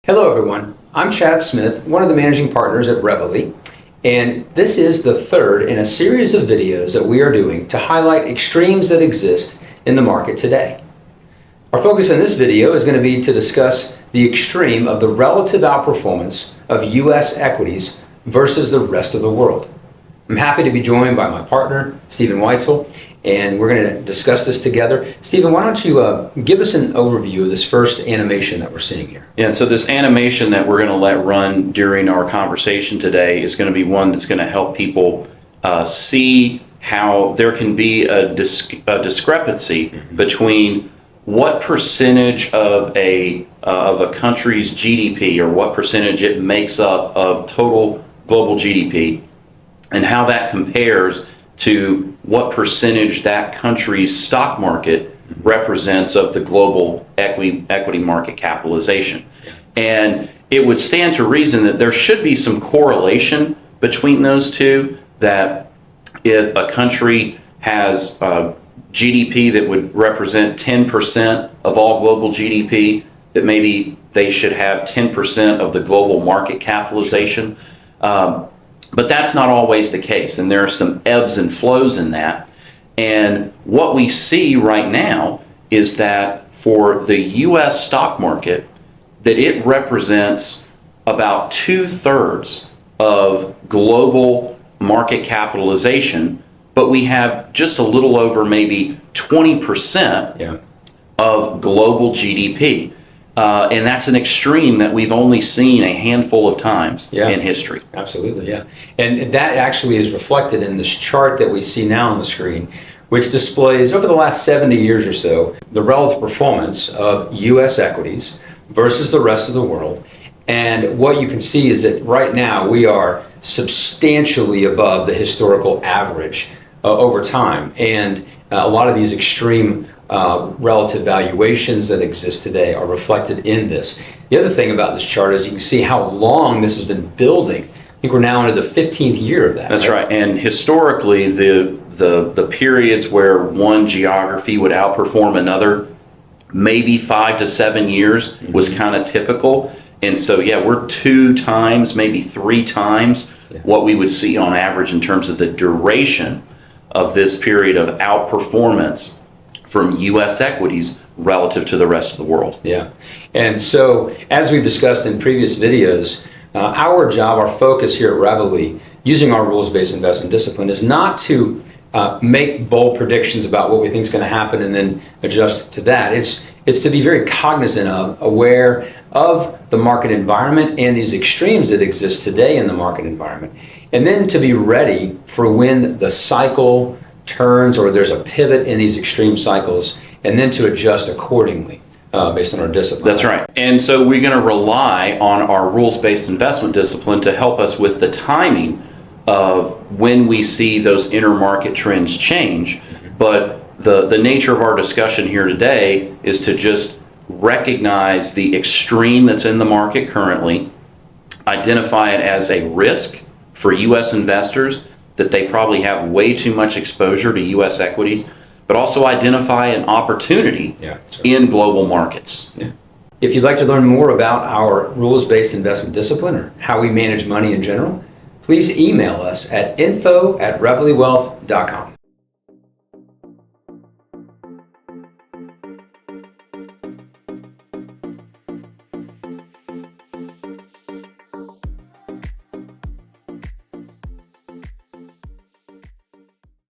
Hello everyone, I'm Chad Smith, one of the managing partners at Reveille, and this is the third in a series of videos that we are doing to highlight extremes that exist in the market today. Our focus in this video is going to be to discuss the extreme of the relative outperformance of U.S. equities versus the rest of the world. I'm happy to be joined by my partner, Stephen Weitzel, and we're going to discuss this together. Stephen, why don't you give us an overview of this first animation that we're seeing here? Yeah, so this animation that we're going to let run during our conversation today is going to be one that's going to help people see how there can be a discrepancy between what percentage of a country's GDP, or what percentage it makes up of total global GDP, and how that compares to what percentage that country's stock market represents of the global equity market capitalization. And it would stand to reason that there should be some correlation between those two, that if a country has GDP that would represent 10% of all global GDP, that maybe they should have 10% of the global market capitalization. But that's not always the case, and there are some ebbs and flows in that. And what we see right now is that for the U.S. stock market, that it represents about 2/3 of global market capitalization, but we have just a little over maybe 20% of global GDP. And that's an extreme that we've only seen a handful of times in history. Absolutely, yeah. And that actually is reflected in this chart that we see now on the screen, which displays over the last 70 years or so the relative performance of U.S. equities versus the rest of the world. And what you can see is that right now we are substantially above the historical average over time. And a lot of these extreme relative valuations that exist today are reflected in this. The other thing about this chart is you can see how long this has been building. I think we're now into the 15th year of that. That's right. And historically, the periods where one geography would outperform another, maybe 5 to 7 years was kind of typical. And so, yeah, we're 2 times, maybe 3 times what we would see on average in terms of the duration of this period of outperformance from U.S. equities relative to the rest of the world. Yeah. And so, as we've discussed in previous videos, our job, our focus here at Reveille, using our rules-based investment discipline, is not to make bold predictions about what we think is going to happen and then adjust to that. It's to be very cognizant of, aware of the market environment and these extremes that exist today in the market environment, and then to be ready for when the cycle turns or there's a pivot in these extreme cycles, and then to adjust accordingly based on our discipline. That's right. And so we're going to rely on our rules-based investment discipline to help us with the timing of when we see those intermarket trends change. But the nature of our discussion here today is to just recognize the extreme that's in the market currently, identify it as a risk for U.S. investors, that they probably have way too much exposure to U.S. equities, but also identify an opportunity in global markets. Yeah. If you'd like to learn more about our rules-based investment discipline or how we manage money in general, please email us at info@reveillewealth.com.